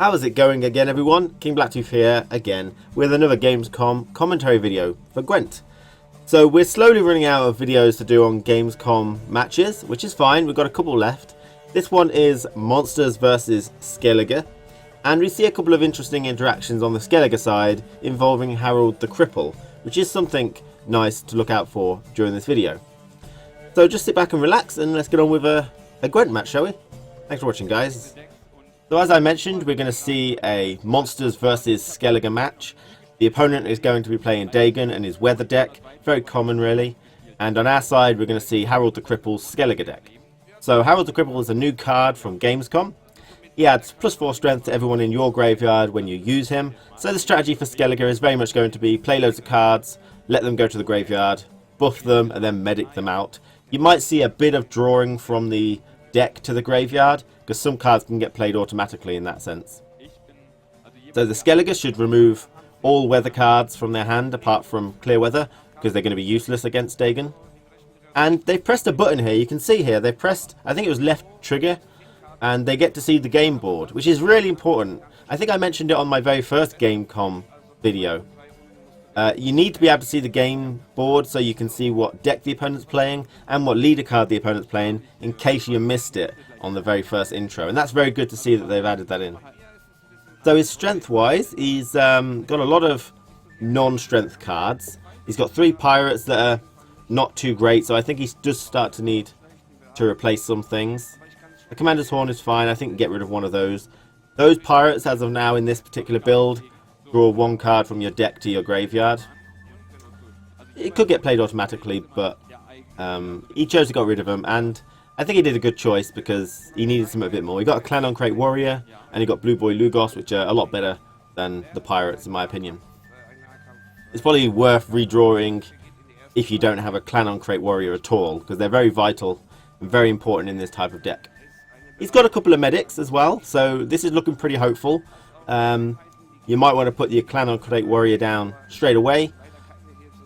How's it going again, everyone? King Blacktooth here again with another Gamescom commentary video for Gwent. So we're slowly running out of videos to do on Gamescom matches, which is fine. We've got a couple left. This one is Monsters versus Skellige, and we see a couple of interesting interactions on the Skellige side involving Harald the Cripple, which is something nice to look out for during this video. So just sit back and relax, and let's get on with a Gwent match, shall we? Thanks for watching, guys. So as I mentioned, we're going to see a Monsters versus Skellige match. The opponent is going to be playing Dagon and his weather deck, very common really. And on our side, we're going to see Harald the Cripple's Skellige deck. So Harald the Cripple is a new card from Gamescom. He adds +4 strength to everyone in your graveyard when you use him. So the strategy for Skellige is very much going to be play loads of cards, let them go to the graveyard, buff them, and then medic them out. You might see a bit of drawing from the deck to the graveyard, because some cards can get played automatically in that sense. So the Skellige should remove all weather cards from their hand apart from clear weather, because they're going to be useless against Dagon. And they've pressed a button here. You can see here they've pressed, I think it was left trigger, and they get to see the game board, which is really important. I think I mentioned it on my very first Gamescom video. You need to be able to see the game board so you can see what deck the opponent's playing and what leader card the opponent's playing, in case you missed it on the very first intro. And that's very good to see that they've added that in. So his strength wise, he's got a lot of non-strength cards. He's got 3 pirates that are not too great, so I think he does start to need to replace some things. The Commander's Horn is fine. I think get rid of one of those. Those pirates, as of now in this particular build, draw 1 card from your deck to your graveyard. It could get played automatically, but he chose to get rid of them, and I think he did a good choice because he needed something a bit more. He got a Clan on Crate Warrior, and he got Blue Boy Lugos, which are a lot better than the pirates in my opinion. It's probably worth redrawing if you don't have a Clan on Crate Warrior at all, because they're very vital and very important in this type of deck. He's got a couple of medics as well, so this is looking pretty hopeful. You might want to put your Clan on Crate Warrior down straight away,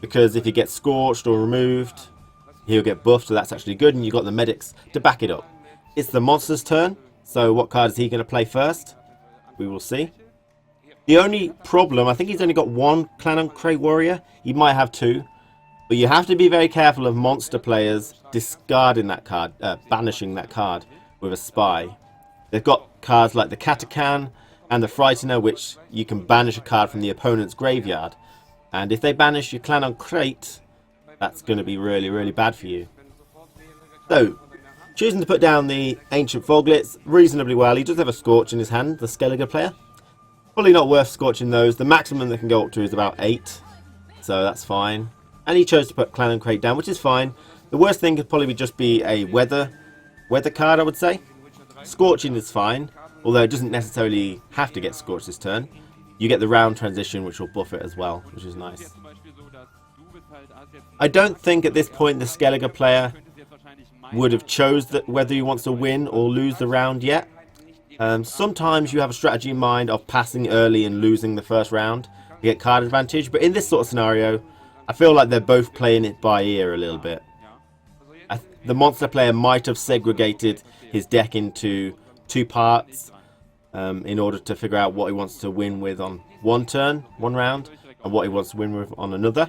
because if he gets scorched or removed, he'll get buffed, so that's actually good, and you've got the medics to back it up. It's the monster's turn, so what card is he going to play first? We will see. The only problem, I think he's only got 1 Clan on Crate Warrior. He might have 2, but you have to be very careful of monster players discarding that card, banishing that card with a spy. They've got cards like the Katakan and the Frightener, which you can banish a card from the opponent's graveyard. And if they banish your Clan on Crate, that's going to be really, really bad for you. So, choosing to put down the Ancient Foglets reasonably well. He does have a Scorch in his hand, the Skellige player. Probably not worth scorching those. The maximum they can go up to is about 8. So that's fine. And he chose to put Clan on Crate down, which is fine. The worst thing could probably just be a weather card, I would say. Scorching is fine, although it doesn't necessarily have to get scorched this turn. You get the round transition, which will buff it as well, which is nice. I don't think at this point the Skellige player would have chose whether he wants to win or lose the round yet. Sometimes you have a strategy in mind of passing early and losing the first round to get card advantage, but in this sort of scenario, I feel like they're both playing it by ear a little bit. The monster player might have segregated his deck into 2 parts in order to figure out what he wants to win with on one round, and what he wants to win with on another.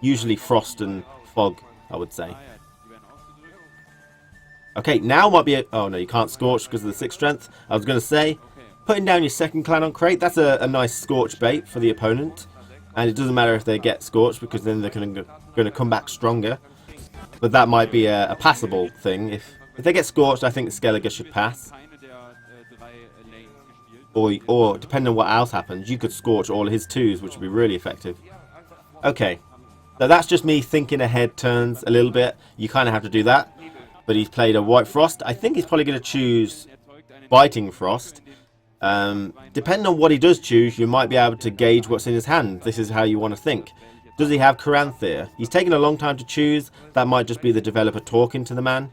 Usually Frost and Fog, I would say. Okay, now might be a... Oh no, you can't Scorch because of the 6 strength. I was going to say, putting down your second Clan on Crate, that's a nice Scorch bait for the opponent. And it doesn't matter if they get Scorched, because then they're going to come back stronger. But that might be a passable thing. If they get Scorched, I think Skellige should pass. Or depending on what else happens, you could Scorch all his 2s, which would be really effective. Okay, so that's just me thinking ahead turns a little bit. You kind of have to do that. But he's played a White Frost. I think he's probably going to choose Biting Frost. Depending on what he does choose, you might be able to gauge what's in his hand. This is how you want to think. Does he have Caranthir? He's taken a long time to choose. That might just be the developer talking to the man.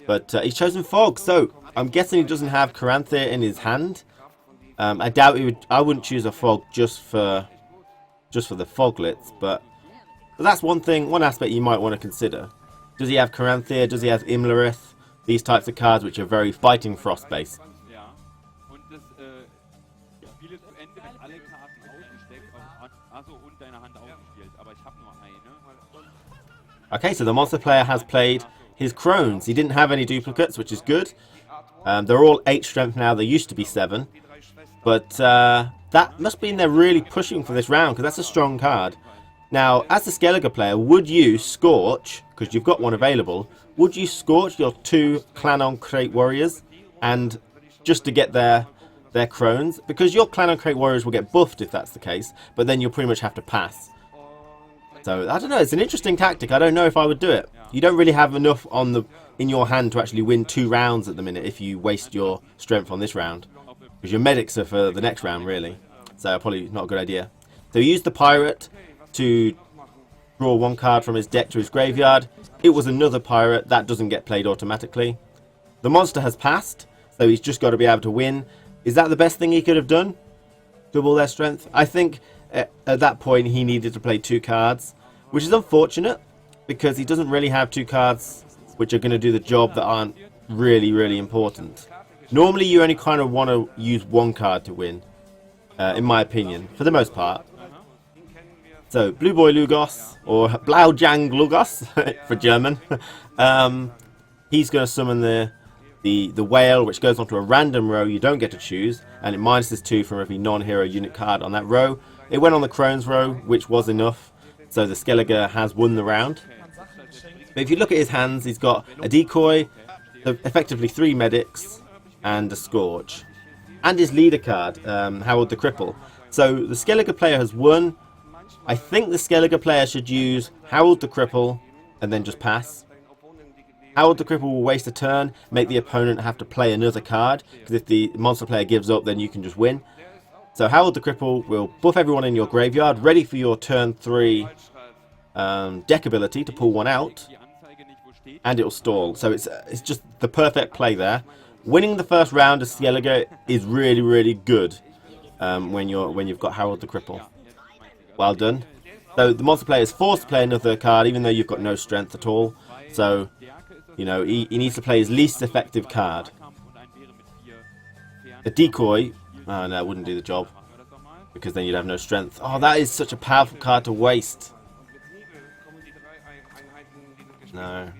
But he's chosen Fog, so I'm guessing he doesn't have Caranthir in his hand. I doubt he would. I wouldn't choose a Fog just for the Foglets, but that's one aspect you might want to consider. Does he have Caranthir? Does he have Imlerith? These types of cards which are very Fighting Frost based. Okay, so the monster player has played his crones. He didn't have any duplicates, which is good. They're all 8 strength now. They used to be 7. But that must mean they're really pushing for this round, because that's a strong card. Now, as the Skellige player, would you Scorch, because you've got one available, would you Scorch your 2 Clanon Crate Warriors, and just to get their crones? Because your Clanon Crate Warriors will get buffed if that's the case, but then you'll pretty much have to pass. So, I don't know, it's an interesting tactic. I don't know if I would do it. You don't really have enough in your hand to actually win 2 rounds at the minute if you waste your strength on this round. Because your medics are for the next round, really. So, probably not a good idea. So, use the pirate to draw 1 card from his deck to his graveyard. It was another pirate. That doesn't get played automatically. The monster has passed, so he's just got to be able to win. Is that the best thing he could have done? Double their strength? I think at that point he needed to play 2 cards, which is unfortunate because he doesn't really have 2 cards which are going to do the job that aren't really, really important. Normally you only kind of want to use 1 card to win, in my opinion, for the most part. So, Blue Boy Lugos, or Blaujang Lugos for German, he's going to summon the whale, which goes onto a random row you don't get to choose, and it minuses 2 from every non-hero unit card on that row. It went on the Crone's row, which was enough, so the Skellige has won the round. But if you look at his hands, he's got a decoy, effectively 3 medics, and a Scorch. And his leader card, Harald the Cripple. So the Skellige player has won. I think the Skellige player should use Harald the Cripple and then just pass. Harald the Cripple will waste a turn, make the opponent have to play another card, because if the monster player gives up, then you can just win. So Harald the Cripple will buff everyone in your graveyard, ready for your turn 3 deck ability to pull 1 out, and it'll stall. So it's just the perfect play there. Winning the first round of Skellige is really, really good when you've got Harald the Cripple. Well done. So the monster player is forced to play another card, even though you've got no strength at all. So, you know, he needs to play his least effective card. The decoy, oh no, it wouldn't do the job, because then you'd have no strength. Oh, that is such a powerful card to waste. No.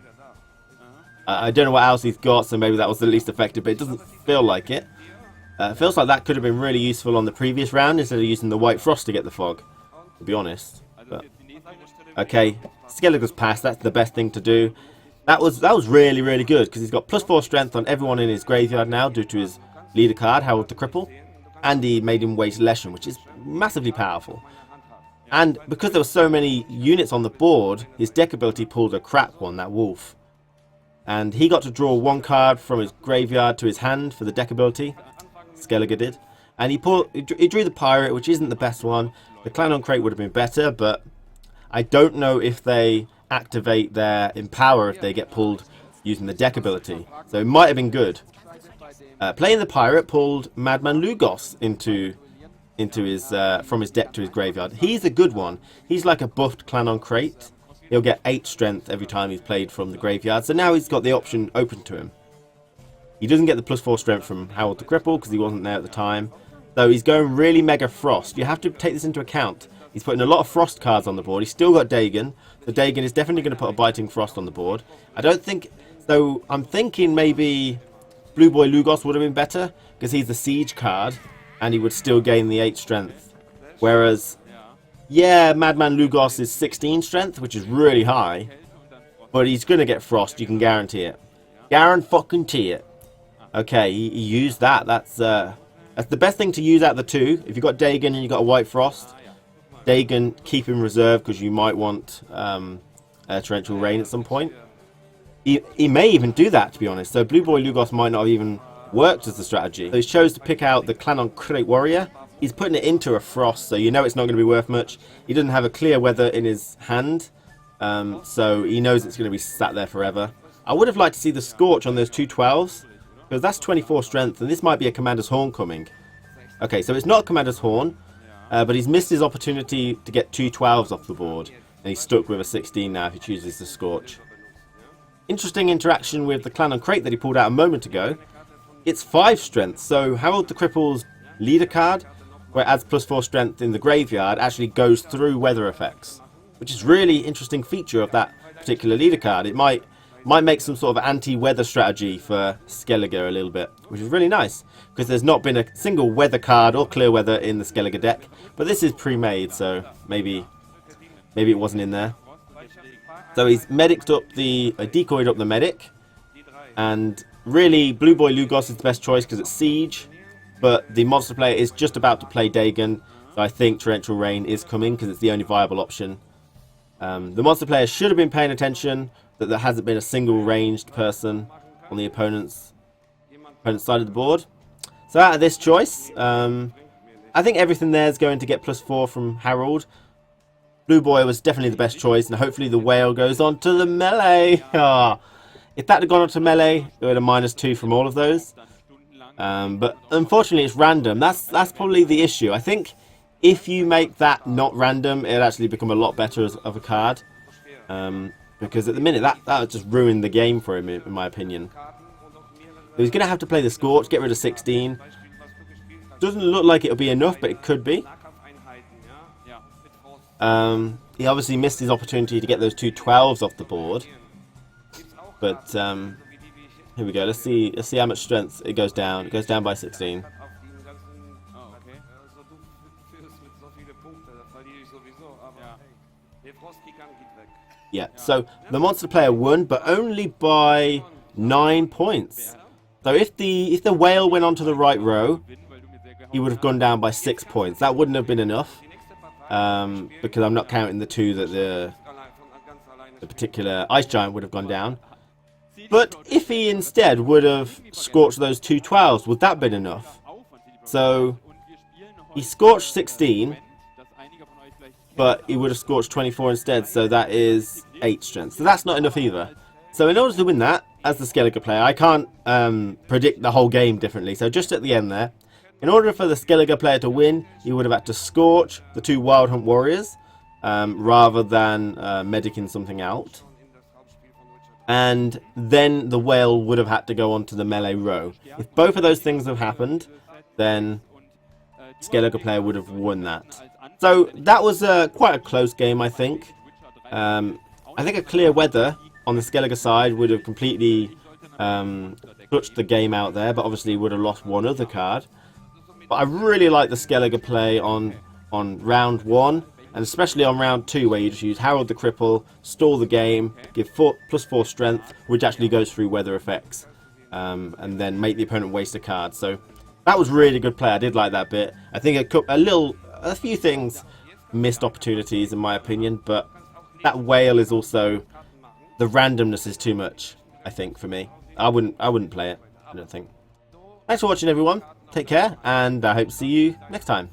I don't know what else he's got, so maybe that was the least effective, but it doesn't feel like it. It feels like that could have been really useful on the previous round instead of using the White Frost to get the fog, to be honest. But, okay, Skellige's pass, that's the best thing to do. That was really, really good, because he's got +4 strength on everyone in his graveyard now due to his leader card, Harald the Cripple. And he made him waste Leshen, which is massively powerful. And because there were so many units on the board, his deck ability pulled a crap one, that wolf. And he got to draw 1 card from his graveyard to his hand for the deck ability. Skellige did. And he drew the pirate, which isn't the best one. The Clanon Crate would have been better, but I don't know if they activate their Empower if they get pulled using the deck ability. So it might have been good. Playing the pirate pulled Madman Lugos into his from his deck to his graveyard. He's a good one. He's like a buffed Clanon Crate. He'll get 8 strength every time he's played from the graveyard. So now he's got the option open to him. He doesn't get the +4 strength from Harald the Cripple because he wasn't there at the time. So he's going really Mega Frost. You have to take this into account. He's putting a lot of Frost cards on the board. He's still got Dagon. So Dagon is definitely going to put a Biting Frost on the board. I don't think... So I'm thinking maybe Blue Boy Lugos would have been better because he's the Siege card and he would still gain the 8 strength. Whereas... yeah, Madman Lugos is 16 strength, which is really high. But he's going to get Frost, you can guarantee it. Guarantee it. Okay, he used that. That's the best thing to use out of the 2. If you've got Dagon and you've got a White Frost, Dagon keep in reserve because you might want a Torrential Rain at some point. He may even do that, to be honest. So Blue Boy Lugos might not have even worked as the strategy. So he chose to pick out the Clanon Crate Warrior. He's putting it into a Frost, so you know it's not going to be worth much. He doesn't have a clear weather in his hand, so he knows it's going to be sat there forever. I would have liked to see the Scorch on those 2 12s, because that's 24 strength, and this might be a Commander's Horn coming. Okay, so it's not a Commander's Horn, but he's missed his opportunity to get 2 12s off the board, and he's stuck with a 16 now if he chooses the Scorch. Interesting interaction with the Clanon Crate that he pulled out a moment ago. It's 5 strength, so Harald the Cripple's leader card, where it adds +4 strength in the graveyard, actually goes through weather effects, which is really interesting feature of that particular leader card. It might make some sort of anti-weather strategy for Skellige a little bit, which is really nice, because there's not been a single weather card or clear weather in the Skellige deck, but this is pre-made, so maybe it wasn't in there. So he's decoyed up the medic, and really Blue Boy Lugos is the best choice because it's Siege, but the monster player is just about to play Dagon, so I think Torrential Rain is coming because it's the only viable option. The monster player should have been paying attention that there hasn't been a single ranged person on the opponent's side of the board. So out of this choice, I think everything there is going to get +4 from Harald. Blue Boy was definitely the best choice, and hopefully the whale goes on to the melee. Oh, if that had gone on to melee, it would have -2 from all of those. But unfortunately, it's random. That's probably the issue. I think if you make that not random, it'll actually become a lot better of a card. Because at the minute, that would just ruin the game for him, in my opinion. He's going to have to play the Scorch, get rid of 16. Doesn't look like it'll be enough, but it could be. He obviously missed his opportunity to get those 2 12s off the board. But here we go. Let's see how much strength it goes down. It goes down by 16. Yeah, so the monster player won, but only by 9 points. So if the whale went onto the right row, he would have gone down by 6 points. That wouldn't have been enough, because I'm not counting the 2 that the particular ice giant would have gone down. But if he instead would have scorched those 2 12s, would that have been enough? So he scorched 16, but he would have scorched 24 instead, so that is 8 strength. So that's not enough either. So in order to win that, as the Skellige player, I can't predict the whole game differently. So just at the end there, in order for the Skellige player to win, he would have had to scorch the 2 Wild Hunt Warriors, rather than medicing something out. And then the whale would have had to go onto the melee row. If both of those things have happened, then Skellige player would have won that. So that was quite a close game, I think. I think a clear weather on the Skellige side would have completely clutched the game out there, but obviously would have lost one other card. But I really like the Skellige play on round 1, and especially on round 2, where you just use Harald the Cripple, stall the game, give +4 strength, which actually goes through weather effects, and then make the opponent waste a card. So that was really good play. I did like that bit. I think a few things missed opportunities in my opinion, but that whale is also, the randomness is too much, I think, for me. I wouldn't play it, I don't think. Thanks for watching, everyone. Take care, and I hope to see you next time.